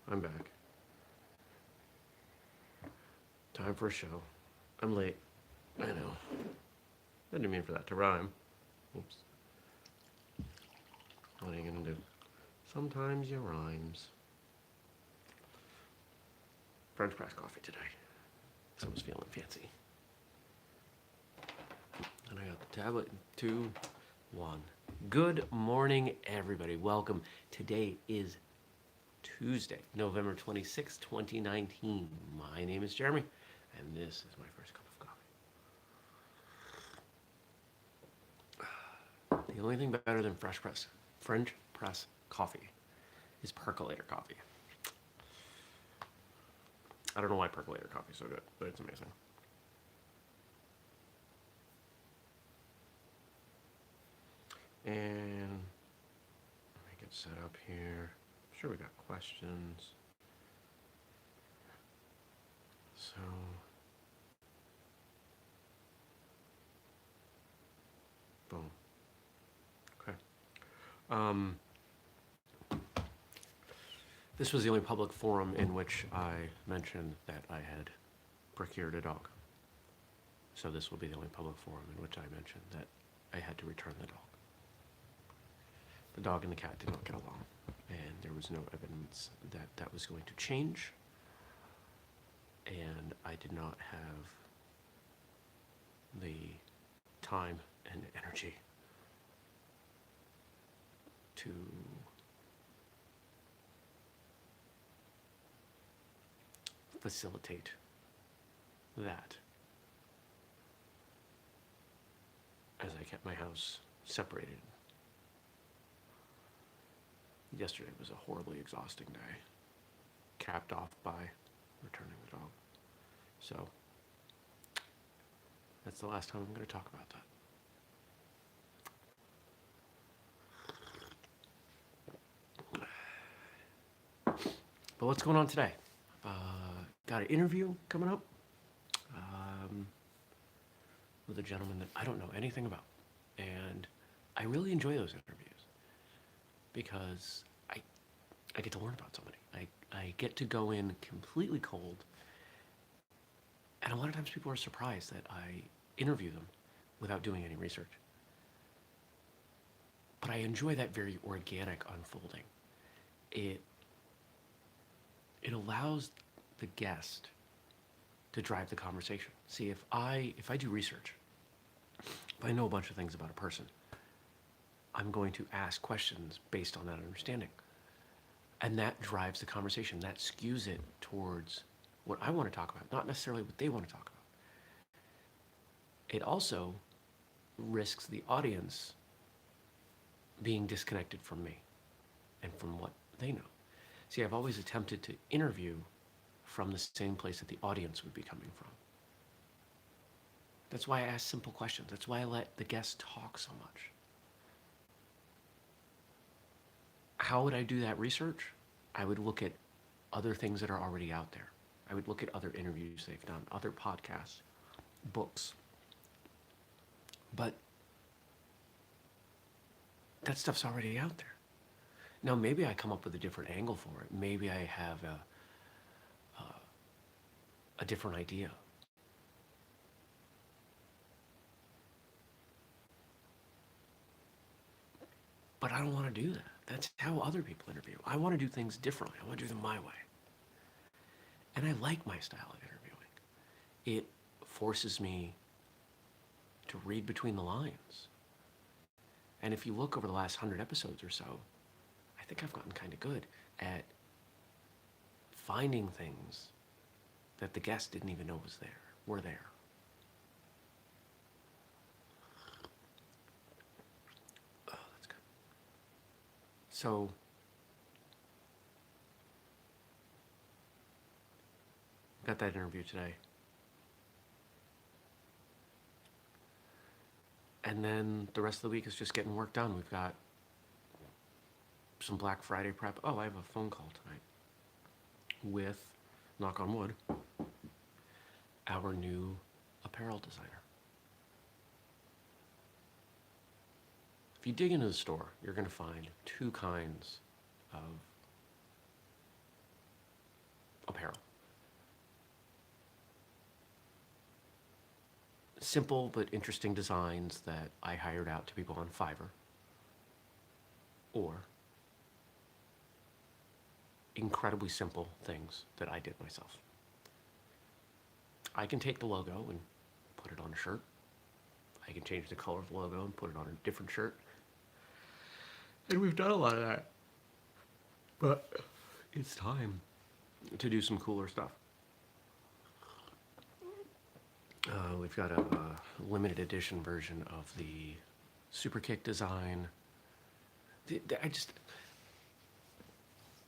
I'm back. Time for a show. I'm late. I know. I didn't mean for that to rhyme. Oops. What are you gonna do? Sometimes you rhymes. French press coffee today. So I was feeling fancy. And I got the tablet. 2, 1. Good morning, everybody. Welcome. Today is Tuesday, November 26, 2019. My name is Jeremy, and this is my first cup of coffee. The only thing better than French press coffee is percolator coffee. I don't know why percolator coffee is so good, but it's amazing. And let me get set up here. I'm sure we got questions. So boom. Okay. This was the only public forum in which I mentioned that I had procured a dog. So this will be the only public forum in which I mentioned that I had to return the dog. The dog and the cat did not get along, and there was no evidence that that was going to change, and I did not have the time and energy to facilitate that as I kept my house separated. Yesterday was a horribly exhausting day, capped off by returning the dog. So that's the last time I'm going to talk about that. But what's going on today? Got an interview coming up with a gentleman that I don't know anything about. And I really enjoy those interviews because I get to learn about somebody. I get to go in completely cold. And a lot of times people are surprised that I interview them without doing any research. But I enjoy that very organic unfolding. It allows the guest to drive the conversation. See, if I do research, if I know a bunch of things about a person, I'm going to ask questions based on that understanding. And that drives the conversation. That skews it towards what I want to talk about, not necessarily what they want to talk about. It also risks the audience being disconnected from me and from what they know. See, I've always attempted to interview from the same place that the audience would be coming from. That's why I ask simple questions. That's why I let the guest talk so much. How would I do that research? I would look at other things that are already out there. I would look at other interviews they've done, other podcasts, books. But that stuff's already out there. Now, maybe I come up with a different angle for it. Maybe I have a different idea. But I don't want to do that. That's how other people interview. I want to do things differently. I want to do them my way. And I like my style of interviewing. It forces me to read between the lines. And if you look over the last 100 episodes or so, I think I've gotten kind of good at finding things that the guest didn't even know were there. Oh, that's good. So, got that interview today. And then the rest of the week is just getting work done. We've got some Black Friday prep. Oh, I have a phone call tonight with, knock on wood, our new apparel designer. If you dig into the store, you're going to find two kinds of simple but interesting designs that I hired out to people on Fiverr, or incredibly simple things that I did myself. I can take the logo and put it on a shirt. I can change the color of the logo and put it on a different shirt. And we've done a lot of that. But it's time to do some cooler stuff. We've got a limited edition version of the Super Kick design.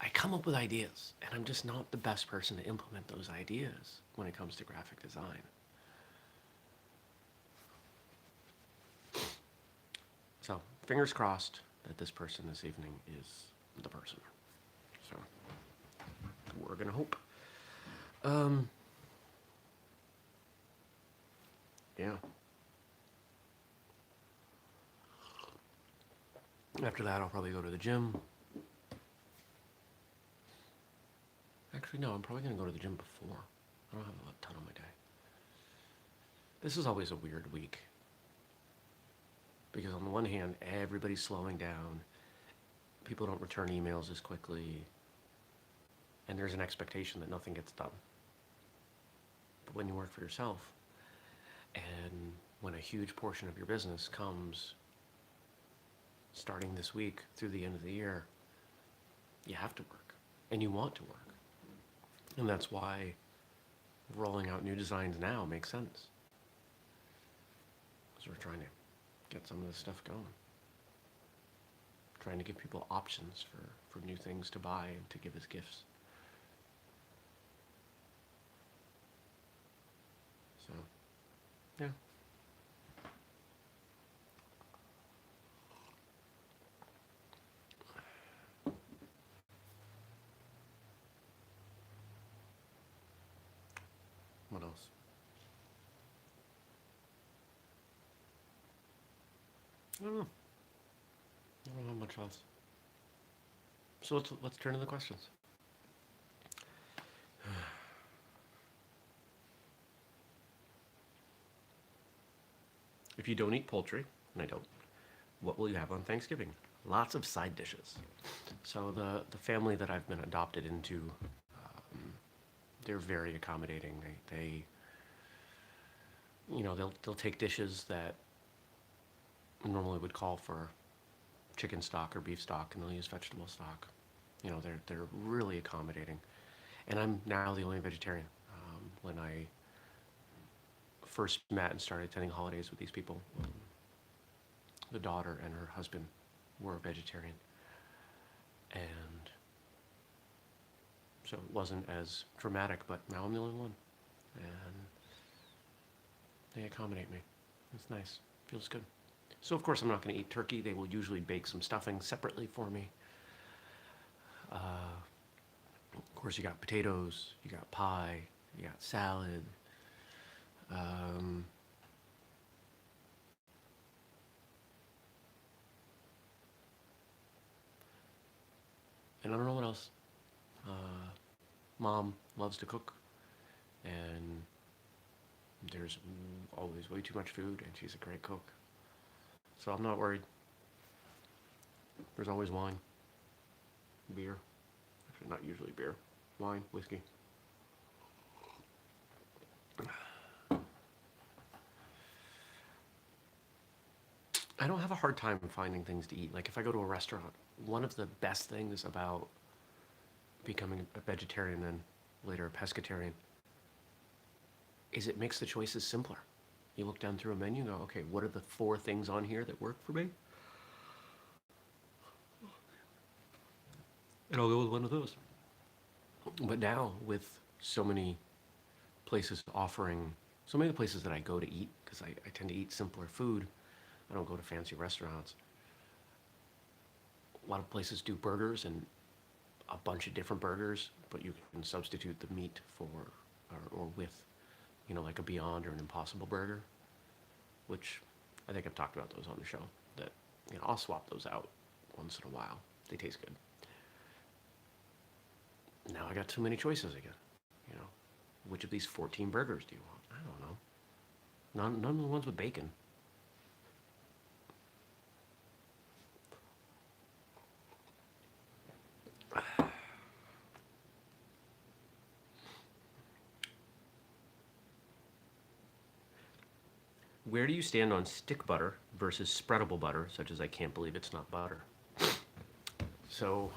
I come up with ideas, and I'm just not the best person to implement those ideas when it comes to graphic design. So, fingers crossed that this person this evening is the person. So, we're gonna hope. Yeah. After that, I'll probably go to the gym. Actually, no, I'm probably going to go to the gym before. I don't have a ton on my day. This is always a weird week. Because on the one hand, everybody's slowing down. People don't return emails as quickly. And there's an expectation that nothing gets done. But when you work for yourself, and when a huge portion of your business comes starting this week through the end of the year, you have to work. And you want to work. And that's why rolling out new designs now makes sense. Because we're trying to get some of this stuff going. Trying to give people options for new things to buy and to give as gifts. So, yeah. What else? I don't know. I don't have much else. So let's turn to the questions. If you don't eat poultry, and I don't, what will you have on Thanksgiving? Lots of side dishes. So the family that I've been adopted into, they're very accommodating. They they'll take dishes that normally would call for chicken stock or beef stock, and they'll use vegetable stock. They're really accommodating. And I'm now the only vegetarian. When I first met and started attending holidays with these people, the daughter and her husband were vegetarian. And so it wasn't as dramatic, but now I'm the only one. And they accommodate me. It's nice. Feels good. So of course I'm not going to eat turkey. They will usually bake some stuffing separately for me. Of course you got potatoes, you got pie, you got salad. And I don't know what else. Mom loves to cook, and there's always way too much food, and she's a great cook. So I'm not worried. There's always wine, beer. Actually, not usually beer. Wine, whiskey. I don't have a hard time finding things to eat. Like if I go to a restaurant, one of the best things about becoming a vegetarian and later a pescatarian is it makes the choices simpler. You look down through a menu and go, okay, what are the 4 things on here that work for me? And I'll go with one of those. But now with so many places offering, so many of the places that I go to eat, because I tend to eat simpler food, I don't go to fancy restaurants. A lot of places do burgers and a bunch of different burgers, but you can substitute the meat for, or with, like a Beyond or an Impossible burger, which I think I've talked about those on the show, that, I'll swap those out once in a while. They taste good. Now I got too many choices again. Which of these 14 burgers do you want? I don't know. None of the ones with bacon. Where do you stand on stick butter versus spreadable butter, such as I can't believe it's not butter? So,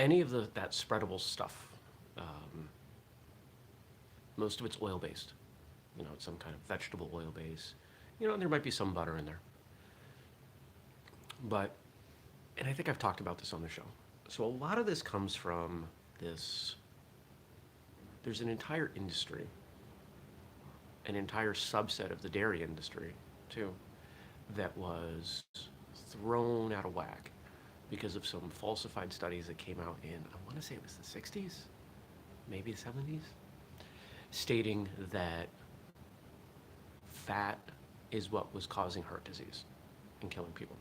any of that spreadable stuff, um, most of it's oil based. You know, it's some kind of vegetable oil base. You know, and there might be some butter in there. But, and I think I've talked about this on the show. So a lot of this comes from this. There's an entire industry, an entire subset of the dairy industry, too, that was thrown out of whack because of some falsified studies that came out in, I want to say it was the 60s, maybe the 70s, stating that fat is what was causing heart disease and killing people.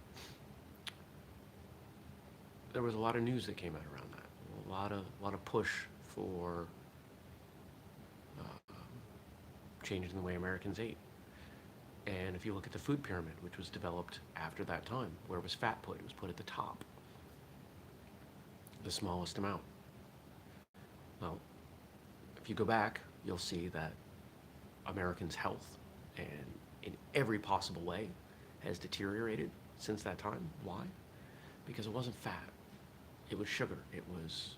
There was a lot of news that came out around that, a lot of push for changing the way Americans ate. And if you look at the food pyramid, which was developed after that time, where was fat put? It was put at the top, the smallest amount. Well, if you go back, you'll see that Americans' health, and in every possible way, has deteriorated since that time. Why? Because it wasn't fat. It was sugar. It was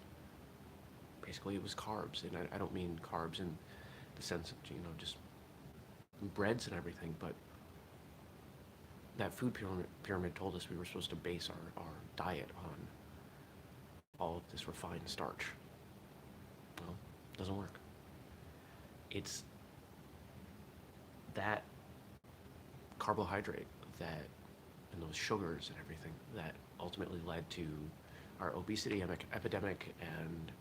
basically, it was carbs. And I don't mean carbs in the sense of, you know, just breads and everything, but that food pyramid told us we were supposed to base our diet on all of this refined starch. Well, it doesn't work. It's that carbohydrate that and those sugars and everything that ultimately led to our obesity epidemic and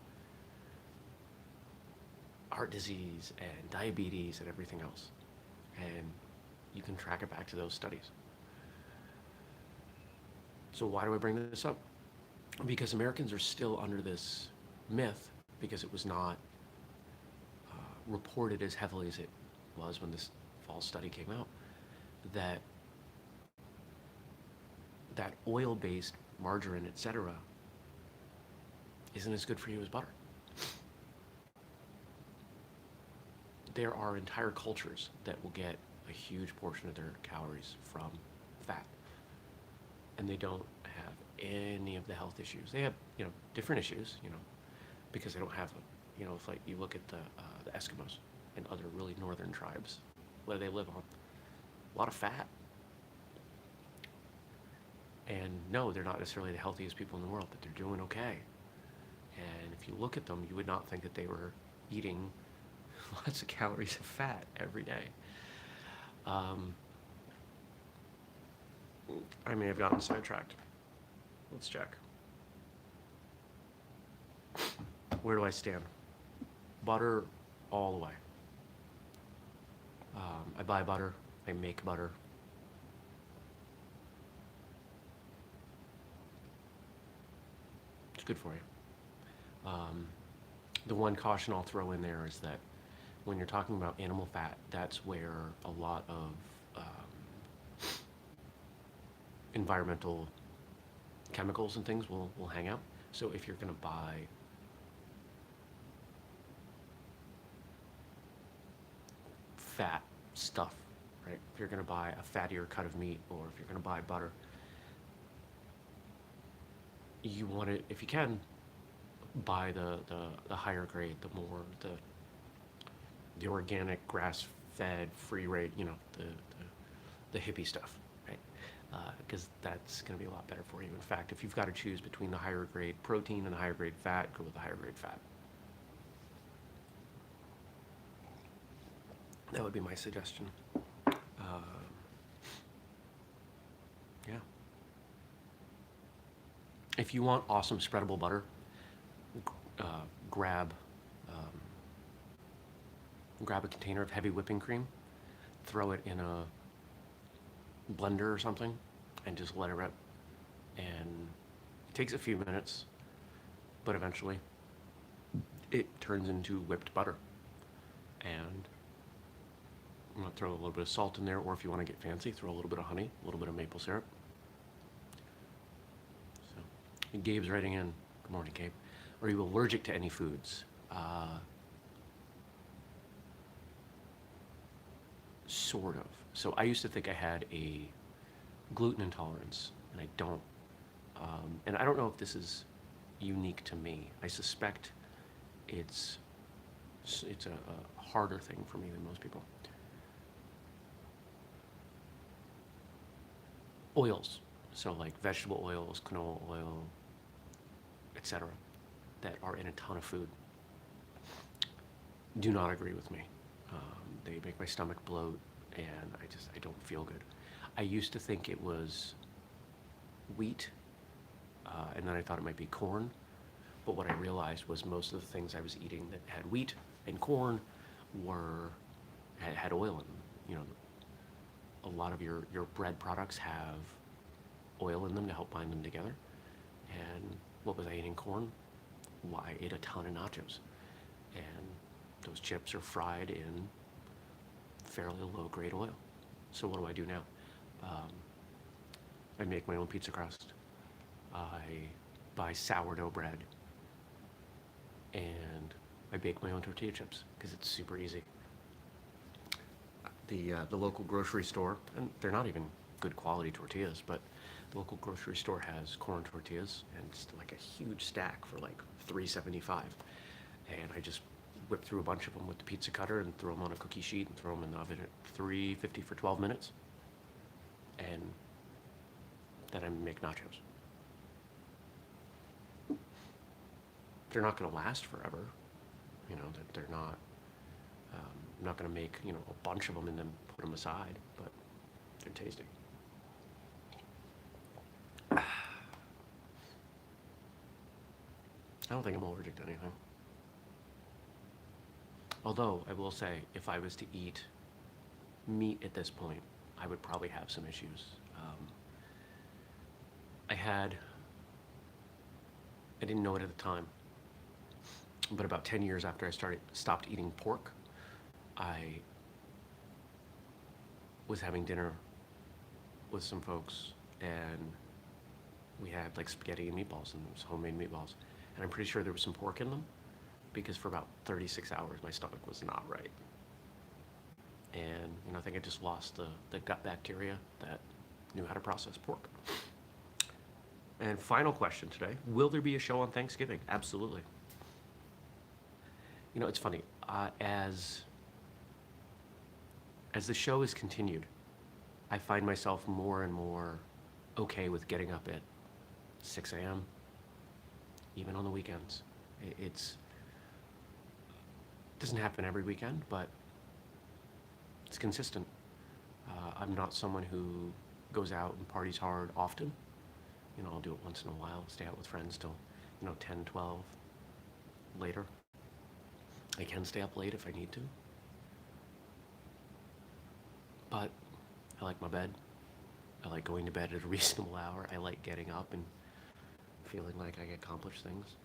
heart disease and diabetes and everything else. And you can track it back to those studies. So why do I bring this up? Because Americans are still under this myth, because it was not reported as heavily as it was when this false study came out, that oil-based margarine, etc., isn't as good for you as butter. There are entire cultures that will get a huge portion of their calories from fat, and they don't have any of the health issues. They have, you know, different issues, you know, because they don't have them. You know, if like you look at the Eskimos and other really northern tribes, where they live on, a lot of fat. And no, they're not necessarily the healthiest people in the world, but they're doing okay. And if you look at them, you would not think that they were eating lots of calories of fat every day. I may have gotten sidetracked. Let's check. Where do I stand? Butter all the way. I buy butter. I make butter. It's good for you. The one caution I'll throw in there is that when you're talking about animal fat, that's where a lot of environmental chemicals and things will hang out. So if you're going to buy fat stuff, right? If you're going to buy a fattier cut of meat, or if you're going to buy butter, you want to, if you can, buy the higher grade, the organic, grass-fed, free-range, you know, the hippie stuff, right? Because that's going to be a lot better for you. In fact, if you've got to choose between the higher grade protein and the higher grade fat, go with the higher grade fat. That would be my suggestion. Yeah. If you want awesome spreadable butter, grab a container of heavy whipping cream, throw it in a blender or something, and just let it rip. And it takes a few minutes, but eventually it turns into whipped butter. And I'm going to throw a little bit of salt in there, or if you want to get fancy, throw a little bit of honey, a little bit of maple syrup. So, and Gabe's writing in, good morning, Gabe. Are you allergic to any foods? Sort of. So I used to think I had a gluten intolerance, and I don't. And I don't know if this is unique to me. I suspect it's a harder thing for me than most people. Oils, so like vegetable oils, canola oil, etc., that are in a ton of food, do not agree with me. They make my stomach bloat, and I don't feel good. I used to think it was wheat, and then I thought it might be corn. But what I realized was most of the things I was eating that had wheat and corn had oil in them. You know, a lot of your bread products have oil in them to help bind them together. And what was I eating? Corn? Well, I ate a ton of nachos. And those chips are fried in fairly low-grade oil. So what do I do now? I make my own pizza crust. I buy sourdough bread. And I bake my own tortilla chips because it's super easy. The local grocery store, and they're not even good quality tortillas, but the local grocery store has corn tortillas, and it's like a huge stack for like $3.75. And I just whip through a bunch of them with the pizza cutter and throw them on a cookie sheet and throw them in the oven at 350 for 12 minutes. And then I make nachos. They're not going to last forever. You know, they're not. I'm not going to make, a bunch of them and then put them aside, but they're tasty. I don't think I'm allergic to anything. Although, I will say, if I was to eat meat at this point, I would probably have some issues. I didn't know it at the time, but about 10 years after I stopped eating pork, I was having dinner with some folks, and we had like spaghetti and meatballs, and it was homemade meatballs. And I'm pretty sure there was some pork in them, because for about 36 hours my stomach was not right. And I think I just lost the gut bacteria that knew how to process pork. And final question today, will there be a show on Thanksgiving? Absolutely. It's funny, as the show is continued, I find myself more and more okay with getting up at 6 a.m., even on the weekends. It doesn't happen every weekend, but it's consistent. I'm not someone who goes out and parties hard often. I'll do it once in a while, stay out with friends till, 10, 12 later. I can stay up late if I need to. But I like my bed. I like going to bed at a reasonable hour. I like getting up and feeling like I accomplished things.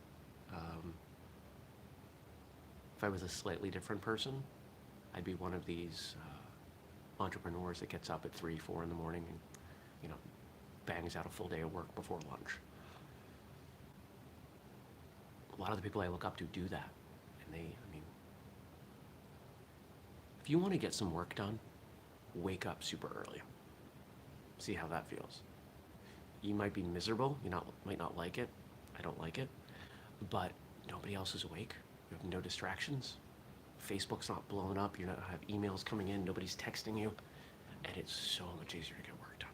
If I was a slightly different person, I'd be one of these entrepreneurs that gets up at 3, 4 in the morning and, bangs out a full day of work before lunch. A lot of the people I look up to do that. And if you want to get some work done, wake up super early. See how that feels. You might be miserable. Might not like it. I don't like it. But nobody else is awake. You have no distractions. Facebook's not blowing up. You don't have emails coming in. Nobody's texting you. And it's so much easier to get work done.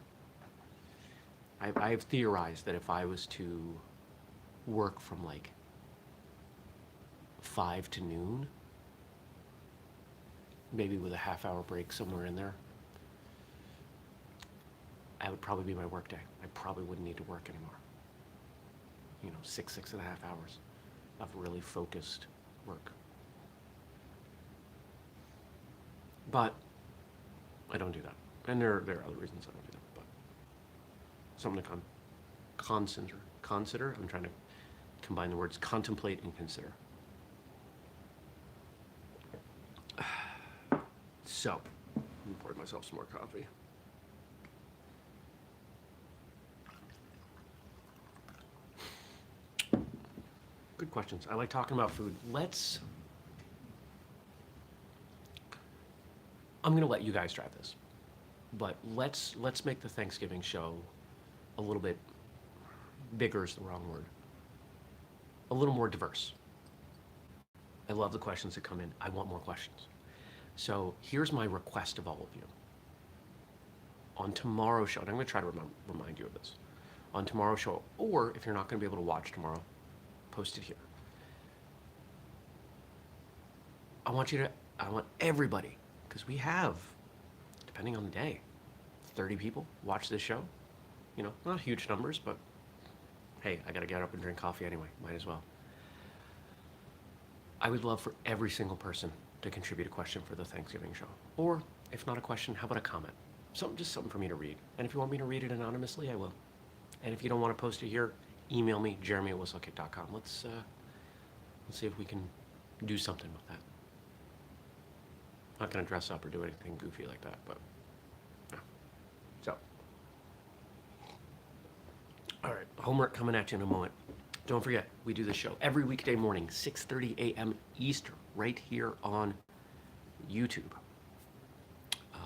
I've theorized that if I was to work from like 5 to noon, maybe with a half-hour break somewhere in there, that would probably be my work day. I probably wouldn't need to work anymore. 6 and a half hours of really focused work. But I don't do that. And there are other reasons I don't do that. But something to consider. I'm trying to combine the words contemplate and consider. So, I'm pouring myself some more coffee. Good questions. I like talking about food. I'm going to let you guys drive this, but let's make the Thanksgiving show a little bit bigger is the wrong word. A little more diverse. I love the questions that come in. I want more questions. So here's my request of all of you. On tomorrow's show, and I'm going to try to remind you of this. On tomorrow's show, or if you're not going to be able to watch tomorrow, post it here. I want everybody, because we have, depending on the day, 30 people watch this show. You know, not huge numbers, but hey, I got to get up and drink coffee anyway. Might as well. I would love for every single person to contribute a question for the Thanksgiving show. Or, if not a question, how about a comment? Just something for me to read. And if you want me to read it anonymously, I will. And if you don't want to post it here, email me, jeremy@whistlekick.com. Let's see if we can do something with that. I'm not going to dress up or do anything goofy like that, but yeah. So, all right, homework coming at you in a moment. Don't forget, we do this show every weekday morning, 6:30 a.m. Eastern, right here on YouTube. I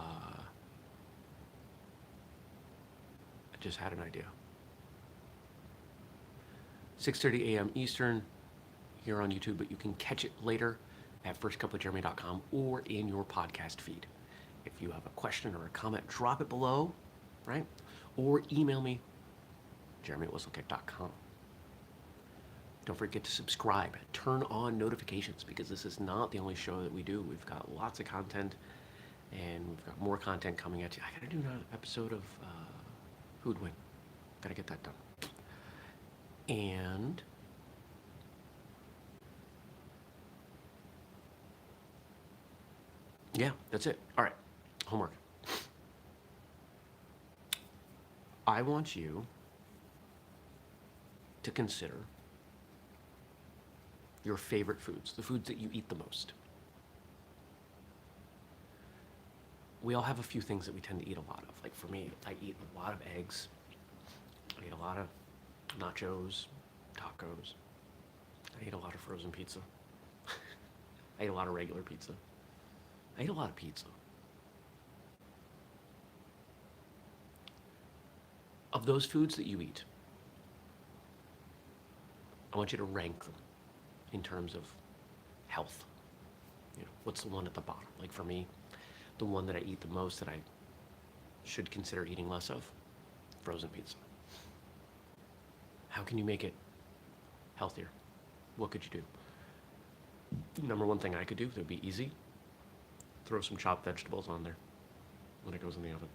just had an idea. 6:30 a.m. Eastern here on YouTube, but you can catch it later at firstcupwithjeremy.com or in your podcast feed. If you have a question or a comment, drop it below, right? Or email me, jeremy@whistlekick.com. Don't forget to subscribe, turn on notifications, because this is not the only show that we do. We've got lots of content, and we've got more content coming at you. I gotta do another episode of Who'd Win. Gotta get that done. And yeah, that's it. All right, homework. I want you to consider your favorite foods, the foods that you eat the most. We all have a few things that we tend to eat a lot of. Like for me, I eat a lot of eggs. I eat a lot of nachos, tacos. I eat a lot of frozen pizza. I eat a lot of regular pizza. I eat a lot of pizza. Of those foods that you eat, I want you to rank them in terms of health. You know, what's the one at the bottom? Like for me, the one that I eat the most that I should consider eating less of, frozen pizza. How can you make it healthier? What could you do? Number one thing I could do that would be easy, throw some chopped vegetables on there when it goes in the oven.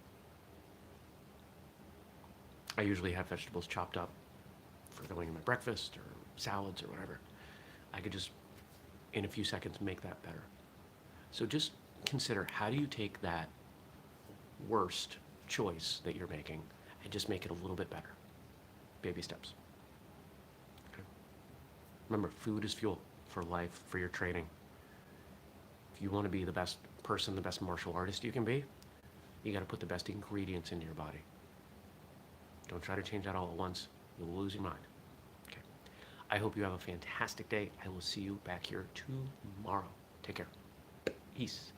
I usually have vegetables chopped up for going in my breakfast or salads or whatever. I could just, in a few seconds, make that better. So just consider, how do you take that worst choice that you're making and just make it a little bit better? Baby steps. Okay. Remember, food is fuel for life, for your training. If you want to be the best person, the best martial artist you can be, you got to put the best ingredients into your body. Don't try to change that all at once. You'll lose your mind. Okay. I hope you have a fantastic day. I will see you back here tomorrow. Take care. Peace.